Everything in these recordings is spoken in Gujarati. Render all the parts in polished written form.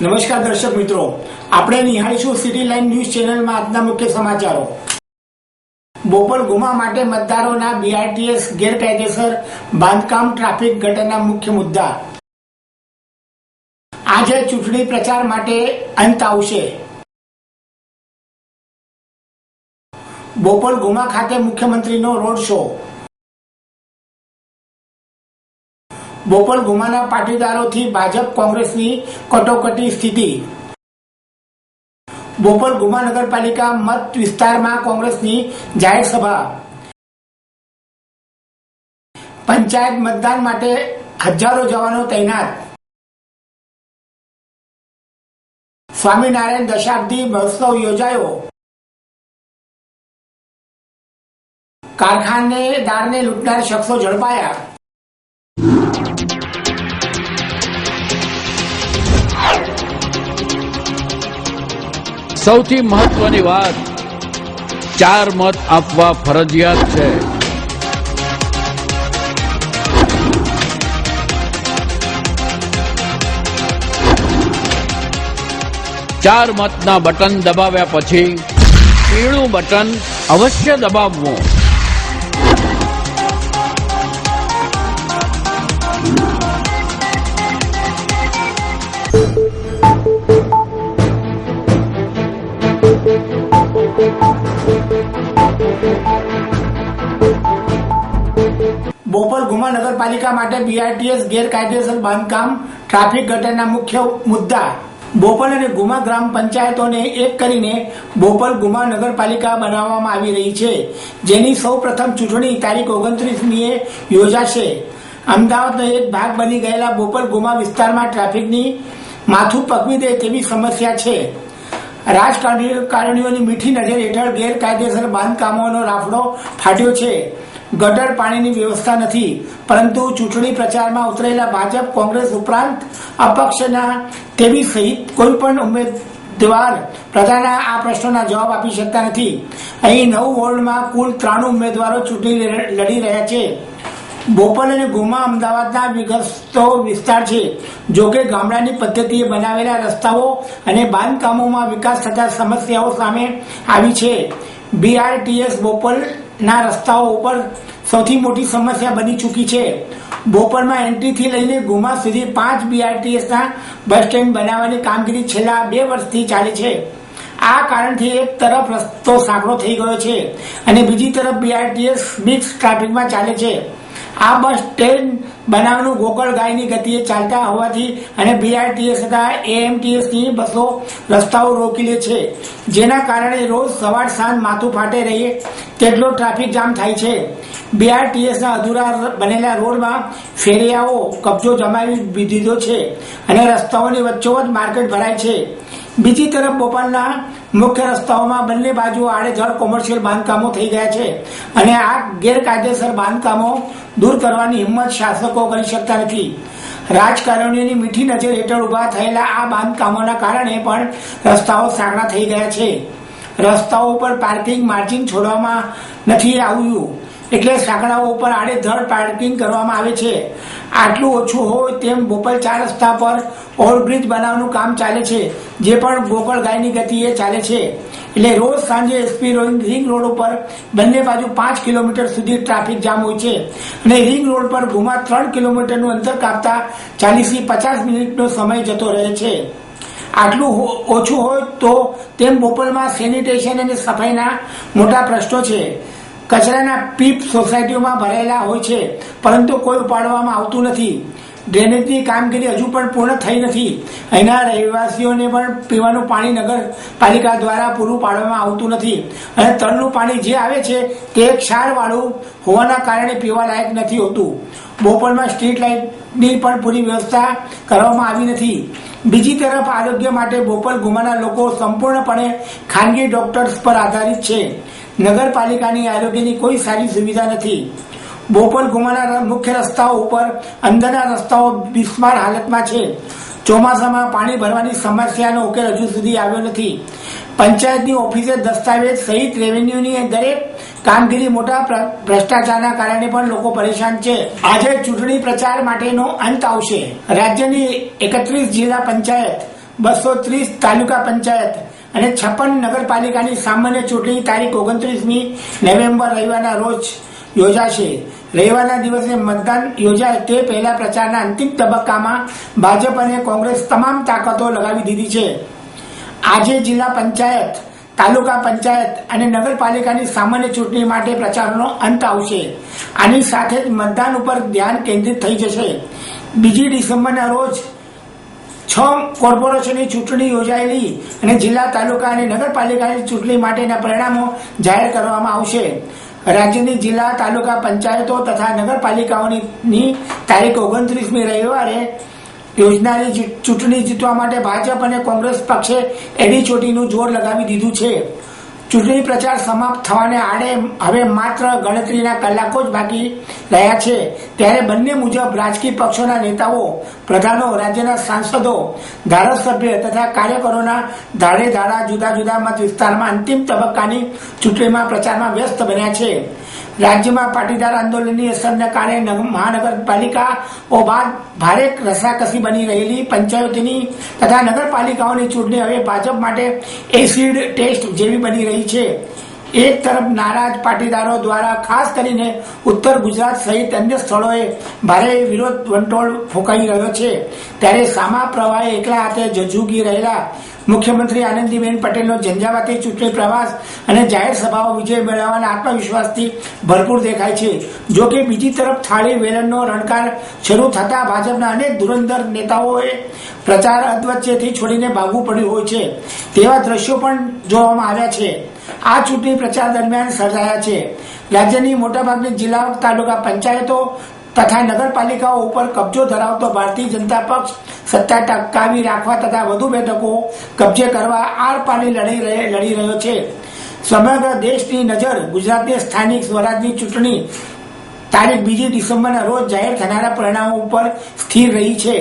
નમસ્કાર દર્શક મિત્રો, આપણે નિહાળીશું સિટી લાઈન ન્યૂઝ ચેનલમાં આજના મુખ્ય સમાચારો। બોપલ ગુમા માટે મતદારોના બીઆરટીએસ ગેરકાયદેસર બાંધકામ ટ્રાફિક ગટરના મુખ્ય મુદ્દા। આજે ચૂંટણી પ્રચાર માટે અંત આવશે। બોપલ ગુમા ખાતે મુખ્યમંત્રીનો રોડ શો। બોપલ ગુમાના પાટીદારોથી ભાજપ કોંગ્રેસની કટોકટી સ્થિતિ। બોપલ ગુમા નગરપાલિકા મત વિસ્તારમાં કોંગ્રેસની જાહેર સભા। પંચાયત મતદાન માટે હજારો જવાનો તૈનાત। સ્વામિનારાયણ દશાબ્દી મહોત્સવ યોજાયો। કારખાનેદારને લૂંટનાર શખ્સો ઝડપાયા। સૌથી મહત્વની વાત, 4 મત આપવા ફરજિયાત છે। ચાર મતના બટન દબાવ્યા પછી પીળું બટન અવશ્ય દબાવવું। બોપલ ગુમા નગરપાલિકા માટે બીઆરટીએસ ગેરકાયદેસર બાંધકામ ટ્રાફિક ગટરના મુખ્ય મુદ્દા। બોપલ અને ગુમા ગ્રામ પંચાયતોને એક કરીને બોપલ ગુમા નગરપાલિકા બનાવવામાં આવી રહી છે, જેની સૌ પ્રથમ ચૂંટણી તારીખ 29મીએ યોજાશે। અમદાવાદનો એક ભાગ બની ગયેલા બોપલ ગુમા વિસ્તારમાં ટ્રાફિકની માથું પકવી દે તેવી સમસ્યા છે। રાજકારણીઓની મીઠી નજર હેઠળ ગેરકાયદેસર બાંધકામોનો રાફડો ફાટ્યો છે। ગટર પાણીની વ્યવસ્થા નથી, પરંતુ ચૂંટણી પ્રચારમાં ઉતરેલા ભાજપ કોંગ્રેસ ઉપરાંત અપક્ષના તેવી સહિત કોઈ પણ ઉમેદવાર પ્રજાના આ પ્રશ્નોના જવાબ આપી શકતા નથી। અહીં 9 વોર્ડમાં કુલ 93 ઉમેદવારો ચૂંટણી લડી રહ્યા છે। બોપલ અને ગુમા અમદાવાદના વિકસતો વિસ્તાર છે, જોકે ગામડાની પદ્ધતિએ બનાવેલા રસ્તાઓ અને બાંધકામોમાં વિકાસ થતા સમસ્યાઓ સામે આવી છે। બીઆરટીએસ બોપલના રસ્તાઓ ઉપર સૌથી મોટી સમસ્યા બની ચૂકી છે। બોપલમાં એન્ટ્રીથી લઈને ગુમા સુધી 5 બીઆરટીએસના બસ સ્ટેન્ડ બનાવવાની કામગીરી છેલ્લા 2 વર્ષથી ચાલે છે। આ કારણથી એક તરફ રસ્તો સાંકડો થઈ ગયો છે અને બીજી તરફ બીઆરટીએસ મિક્સ ટ્રાફિકમાં ચાલે છે। આ બસ સ્ટેન્ડ બનાવવાનું ગોકળ ગાયની ગતિએ ચાલતા હોવાથી અને બીઆરટીએસ તથા એએમટીએસની બસો રસ્તાઓ રોકી લે છે, જેના કારણે રોજ સવાર સાંજ માથું ફાટે રહે તેટલો ટ્રાફિક જામ થાય છે। બીઆરટીએસના અધૂરા બનેલા રોડમાં ફેરિયાઓ કબજો જમાવી દીધો છે અને રસ્તાઓની વચ્ચોવચ્ચ માર્કેટ ભરાય છે। બીજી તરફ બોપલના મુખ્ય રસ્તાઓમાં બંને બાજુ આડેધડ કોમર્શિયલ બાંધકામો થઈ ગયા છે અને આ ગેરકાયદેસર બાંધકામો દૂર કરવાની હિંમત શાસકો કરી શકતા નથી। રાજકારણીઓની મીઠી નજર હેઠળ ઉભા થયેલા આ બાંધકામોના કારણે પણ રસ્તાઓ સાંકડા થઈ ગયા છે। રસ્તાઓ ઉપર પાર્કિંગ માર્જિન છોડવામાં નથી આવ્યું, એટલે સાંકડાઓ ઉપર આડેધડ પાર્કિંગ કરવામાં આવે છે। આટલું ઓછું હોય તેમ બોપલ 4 રસ્તા પર ઓવરબ્રિજ બનાવવાનું કામ ચાલે છે, જે પણ ગોકળ ગાયની ગતિએ ચાલે છે। એટલે રોજ સાંજે એસપી રિંગ રોડ ઉપર બંને બાજુ 5 કિલોમીટર સુધી ટ્રાફિક જામ હોય છે અને રિંગ રોડ પર ગુમા 3 કિલોમીટરનું અંતર કાપતા 40થી 50 મિનિટનો સમય જતો રહે છે। આટલું ઓછું હોય તો તેમ બોપલમાં સેનિટેશન અને સફાઈના મોટા પ્રશ્નો છે। કચરાના પીપ સોસાયટીઓમાં ભરેલા હોય છે, પરંતુ કોઈ ઉપાડવામાં આવતું નથી। ડ્રેનેજની કામગીરી હજુ પણ પૂર્ણ થઈ નથી। અહીંના રહેવાસીઓને પણ પીવાનું પાણી નગરપાલિકા દ્વારા પૂરું પાડવામાં આવતું નથી અને તળનું પાણી જે આવે છે તે ક્ષારવાળું હોવાના કારણે પીવા લાયક નથી હોતું। બોપલમાં સ્ટ્રીટ લાઇટની પણ પૂરી વ્યવસ્થા કરવામાં આવી નથી। બીજી તરફ આરોગ્ય માટે બોપલ ગુમાના લોકો સંપૂર્ણપણે ખાનગી ડોક્ટર્સ પર આધારિત છે। નગરપાલિકાની આરોગ્યની કોઈ સારી સુવિધા નથી। બોપલ ગુમાના મુખ્ય રસ્તાઓ ઉપર અંદરના રસ્તાઓ બિસ્માર હાલતમાં છે। ચોમાસામાં પાણી ભરવાની સમસ્યાનો ઉકેલ હજુ સુધી આવ્યો નથી। પંચાયતની ઓફિસે દસ્તાવેજ સહિત રેવન્યુની દરેક કામગીરી મોટા ભ્રષ્ટાચારના કારણે પણ લોકો પરેશાન છે। આજે ચૂંટણી પ્રચાર માટેનો અંત આવશે। રાજ્યની 31 જિલ્લા પંચાયત 230 તાલુકા પંચાયત અને 56 નગરપાલિકાની સામાન્ય ચૂંટણી તારીખ 29મી નવેમ્બર રવિવારના રોજ યોજાશે. રવિવારના દિવસે મતદાન યોજાય તે પહેલા પ્રચારના અંતિમ તબક્કામાં ભાજપ અને કોંગ્રેસ તમામ તાકાતો લગાવી દીધી છે. આજે જિલ્લા પંચાયત, તાલુકા પંચાયત અને નગરપાલિકાની સામાન્ય ચૂંટણી માટે પ્રચારનો અંત આવશે. આની સાથે જ મતદાન ઉપર ધ્યાન કેન્દ્રિત થઈ જશે. 2 ડિસેમ્બરના રોજ 6 કોર્પોરેશનની ચૂંટણી યોજાયેલી અને જિલ્લા, તાલુકા અને નગરપાલિકાની ચૂંટણી માટેના પરિણામો જાહેર કરવામાં આવશે. રાજ્યની જિલ્લા, તાલુકા પંચાયતો તથા નગરપાલિકાઓની તારીખ 29મી રવિવારે યોજનારી ચૂંટણી જીતવા માટે ભાજપ અને કોંગ્રેસ પક્ષે એડીચોટીનું જોર લગાવી દીધું છે. ચૂંટણી પ્રચાર સમાપ્ત થવાને આડે હવે માત્ર ગણતરીના કલાકો જ બાકી રહ્યા છે. ત્યારે બંને મુજબ રાજકીય પક્ષોના નેતાઓ, પ્રધાનો, રાજ્યના સાંસદો, ધારાસભ્ય તથા કાર્યકરોના ધાડે ધાડા જુદા જુદા મત વિસ્તારમાં અંતિમ તબક્કાની ચૂંટણીમાં પ્રચારમાં વ્યસ્ત બન્યા છે. રાજ્યમાં પાટીદાર આંદોલનની અસરના કારણે મહાનગરપાલિકાઓ બાદ ભારે રસાકસી બની રહેલી પંચાયતોની તથા નગરપાલિકાઓની ચૂંટણી હવે ભાજપ માટે એસિડ ટેસ્ટ જેવી બની રહી છે. એક તરફ નારાજ પાટીદારો દ્વારા ખાસ કરીને ઉત્તર ગુજરાત સહિત અન્ય સ્થળોએ ભારે વિરોધ વંટોળ ફૂંકાઈ રહ્યો છે, ત્યારે સામા પ્રવાહે એકલા હાથે ઝઝૂકી રહેલા મુખ્યમંત્રી આનંદીબેન પટેલનો ઝંઝાવાતી ચૂંટણી પ્રવાસ અને જાહેર સભાઓ વિજય મેળવવાના આત્મવિશ્વાસથી ભરપૂર દેખાય છે. જો કે બીજી તરફ થાળી વેલણનો રણકાર શરૂ થતા ભાજપના અનેક ધુરંધર નેતાઓએ પ્રચાર અધવચ્ચેથી છોડીને ભાગવું પડ્યું હોય છે તેવા દ્રશ્યો પણ જોવામાં આવ્યા છે. આ ચૂંટણી પ્રચાર દરમિયાન સર્જાયા છે. રાજ્યની મોટાભાગની જિલ્લા, તાલુકા પંચાયતો તથા નગરપાલિકાઓ ઉપર કબજો ધરાવતો ભારતીય જનતા પક્ષ સત્તા ટકાવી રાખવા તથા વધુ બેઠકો કબજે કરવા આરપારની લડી રહ્યો છે. સમગ્ર દેશની નજર ગુજરાતની સ્થાનિક સ્વરાજની ચૂંટણી તારીખ 2 ડિસેમ્બરના રોજ જાહેર થનારા પરિણામો ઉપર સ્થિર રહી છે.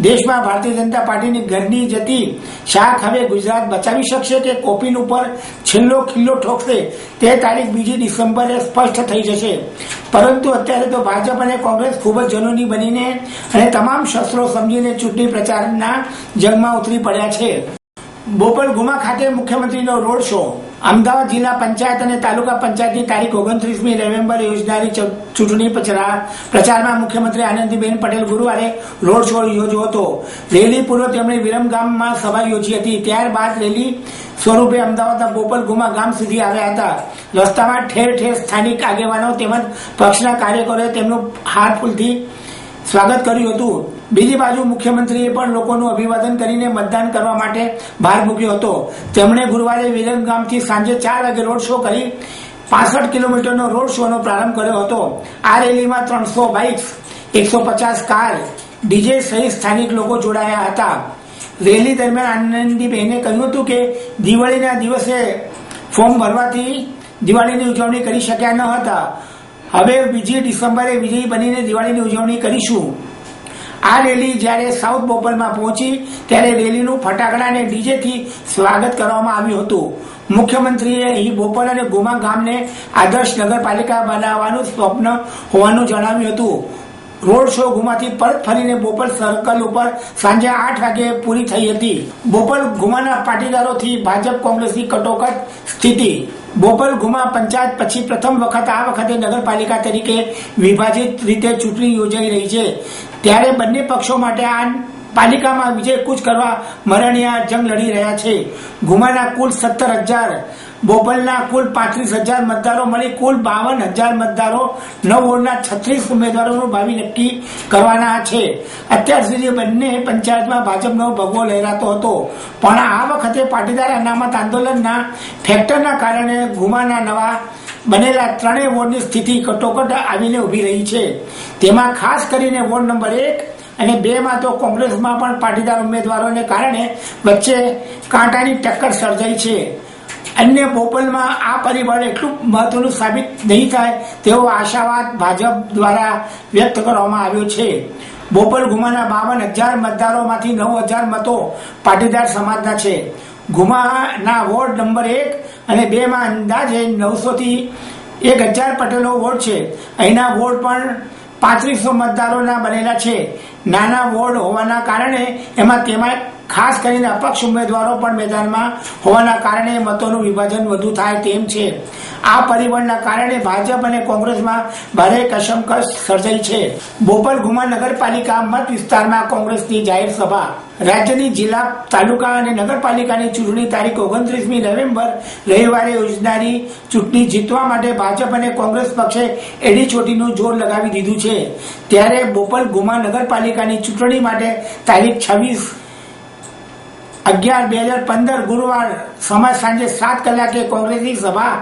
દેશમાં ભારતીય જનતા પાર્ટીની ઘરની જતી શાખ હવે ગુજરાત બચાવી શકશે કે કોપીન ઉપર છેલ્લો ખિલ્લો ઠોકશે તે તારીખ 2 ડિસેમ્બરે સ્પષ્ટ થઈ જશે. પરંતુ અત્યારે તો ભાજપ અને કોંગ્રેસ ખૂબ જ જનૂની બનીને અને તમામ શસ્ત્રો સમજીને ચૂંટણી પ્રચારના જંગમાં ઉતરી પડ્યા છે. બોપલ ગુમા ખાતે મુખ્યમંત્રીનો રોડ શો. અમદાવાદ જિલ્લા પંચાયત અને તાલુકા પંચાયતની તારીખ 29મી નવેમ્બરે યોજનારી ચૂંટણી પ્રચારમાં મુખ્યમંત્રી આનંદીબેન પટેલ ગુરુવારે રોડ શો યોજ્યો હતો. રેલી પૂર્વે તેમણે વિરમગામમાં સભા યોજી હતી. ત્યારબાદ રેલી સ્વરૂપે અમદાવાદના બોપલ ગુમા ગામ સુધી આવ્યા હતા. રસ્તામાં ઠેર ઠેર સ્થાનિક આગેવાનો તેમજ પક્ષના કાર્યકરોએ તેમનું હાર ફૂલથી સ્વાગત કર્યું હતું. બીજી બાજુ મુખ્યમંત્રીએ પણ લોકોનું અભિવાદન કરીને મતદાન કરવા માટે ભાર મૂક્યો હતો. તેમણે ગુરુવારે વિરમગામથી સાંજે 4 વાગે રોડ શો કરી 65 કિલોમીટરનો રોડ શોનો પ્રારંભ કર્યો હતો. આ રેલીમાં 300 બાઇક્સ, 150 કાર, ડીજે સહિત સ્થાનિક લોકો જોડાયા હતા. રેલી દરમિયાન આનંદીબેને કહ્યું હતું કે દિવાળીના દિવસે ફોર્મ ભરવાથી દિવાળીની ઉજવણી કરી શક્યા ન હતા. હવે 2 ડિસેમ્બરે વિજયી બનીને દિવાળીની ઉજવણી કરીશું. આ રેલી જ્યારે સાઉથ બોપલમાં પહોંચી ત્યારે રેલીનું ફટાકડા અને ડીજેથી સ્વાગત કરવામાં આવ્યું હતું. મુખ્યમંત્રીએ અહીં બોપલ અને ગુમા ગામને આદર્શ નગરપાલિકા બનાવવાનું સ્વપ્ન હોવાનું જણાવ્યું હતું. રોડ શો ગુમાથી પરત ફરીને બોપલ સર્કલ ઉપર સાંજે 8 વાગે પૂરી થઈ હતી. બોપલ ગુમાના પાટીદારોથી ભાજપ કોંગ્રેસની કટોકટ સ્થિતિ. બોપલ ગુમા પંચાયત પછી પ્રથમ વખત આ વખતે નગરપાલિકા તરીકે વિભાજિત રીતે ચૂંટણી યોજાઈ રહી છે. ત્યારે બંને પક્ષો માટે આ પાલિકામાં વિજય કૂચ કરવા મરણિયા જંગ લડી રહ્યા છે. ગુમાના કુલ 17,000, બોપલના કુલ 35,000 મતદારો મળી કુલ 52,000 મતદારો 9 વોર્ડના 36 ઉમેદવારોનું ભાવિ નક્કી કરવાના છે. અત્યાર સુધી બંને પંચાયતમાં ભાજપનો ભગવો લહેરાતો હતો, પણ આ વખતે પાટીદાર અનામત આંદોલનના ફેક્ટરના કારણે ગુમાના નવા બનેલા 3 વોર્ડની સ્થિતિ કટોકટ આવીને ઉભી રહી છે. તેમાં ખાસ કરીને વોર્ડ નંબર 1 અને 2માં તો કોંગ્રેસમાં પણ પાટીદાર ઉમેદવારોને કારણે વચ્ચે કાંટાની ટક્કર સર્જાઈ છે. અન્ય બોપલમાં આ પરિબળ એટલું મહત્વનું સાબિત નહીં થાય તેવો આશાવાદ ભાજપ દ્વારા વ્યક્ત કરવામાં આવ્યો છે. બોપલ ગુમાના 52,000 મતદારોમાંથી 9,000 મતો પાટીદાર સમાજના છે. ગુમાના વોર્ડ નંબર 1 અને 2માં અંદાજે 900 થી 1,000 પટેલો વોર્ડ છે. અહીંના વોર્ડ પણ 3500 મતદારોના બનેલા છે. નાના વોર્ડ હોવાના કારણે તેમાં ખાસ કરીને અપક્ષ ઉમેદવારો પણ મેદાનમાં હોવાના કારણે મતોનું વિભાજન વધુ થાય તેમ છે. આ પરિબળના કારણે ભાજપ અને કોંગ્રેસમાં ભારે કશમકશ સર્જાઈ છે. બોપલ ગુમા નગરપાલિકા મત વિસ્તારમાં કોંગ્રેસની જાહેર સભા. રાજ્યની જિલ્લા, તાલુકા અને નગરપાલિકાની ચૂંટણી તારીખ 29મી નવેમ્બર રવિવારે યોજનારી ચૂંટણી જીતવા માટે ભાજપ અને કોંગ્રેસ પક્ષે એડીચોટીનું જોર લગાવી દીધું છે. ત્યારે બોપલ ગુમા નગરપાલિકાની ચૂંટણી માટે તારીખ 26/11/2015 ગુરુવાર સાંજે 7 કલાકે કોંગ્રેસની સભા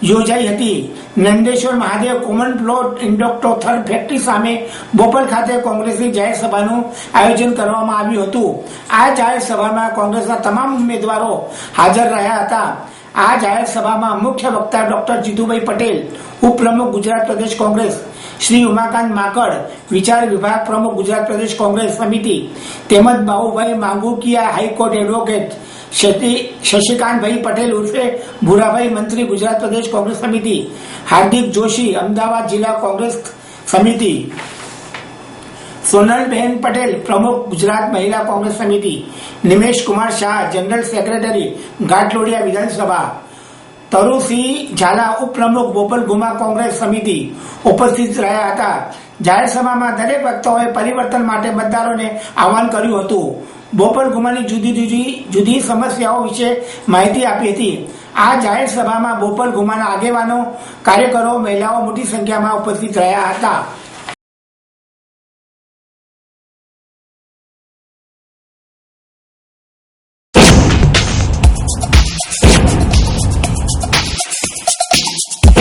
યોજાઈ હતી. Nandeshwar Mahadev common plot ઇન્ડોક્ટોથર factory સામે બોપલ ખાતે કોંગ્રેસની જાહેર સભાનું આયોજન કરવામાં આવ્યું હતું. આ જાહેર સભામાં કોંગ્રેસના તમામ ઉમેદવારો હાજર રહ્યા હતા. આ જાહેર સભામાં મુખ્ય વક્તા ડોક્ટર જીતુભાઈ પટેલ, ઉપપ્રમુખ ગુજરાત પ્રદેશ કોંગ્રેસ, શ્રી ઉમાકાંત માકડ, વિચાર વિભાગ પ્રમુખ ગુજરાત પ્રદેશ કોંગ્રેસ સમિતિ, તેમજ બાબુભાઈ માંગુકિયા, હાઈકોર્ટ એડવોકેટ શશિકાંતભાઈ પટેલ ઉર્ફે ભૂરાભાઈ, મંત્રી ગુજરાત પ્રદેશ કોંગ્રેસ સમિતિ, હાર્દિક જોશી, અમદાવાદ જિલ્લા કોંગ્રેસ સમિતિ, સોનલબેન પટેલ, પ્રમુખ ગુજરાત મહિલા કોંગ્રેસ સમિતિ, નિમેશ કુમાર શાહ, જનરલ સેક્રેટરી ઘાટલોડિયા વિધાનસભા, તરુસિંહ ઝાલા, ઉપપ્રમુખ બોપલ ગુમા કોંગ્રેસ સમિતિ ઉપસ્થિત રહ્યા હતા. જાહેર સભામાં દરેક વક્તાઓએ પરિવર્તન માટે મતદારોને આહવાન કર્યું હતું. બોપલ ગુમાની જુદી સમસ્યાઓ વિશે માહિતી આપી હતી. આ જાહેર સભામાં બોપલ ગુમાના આગેવાનો, કાર્યકરો, મહિલાઓ મોટી સંખ્યામાં ઉપસ્થિત રહ્યા હતા.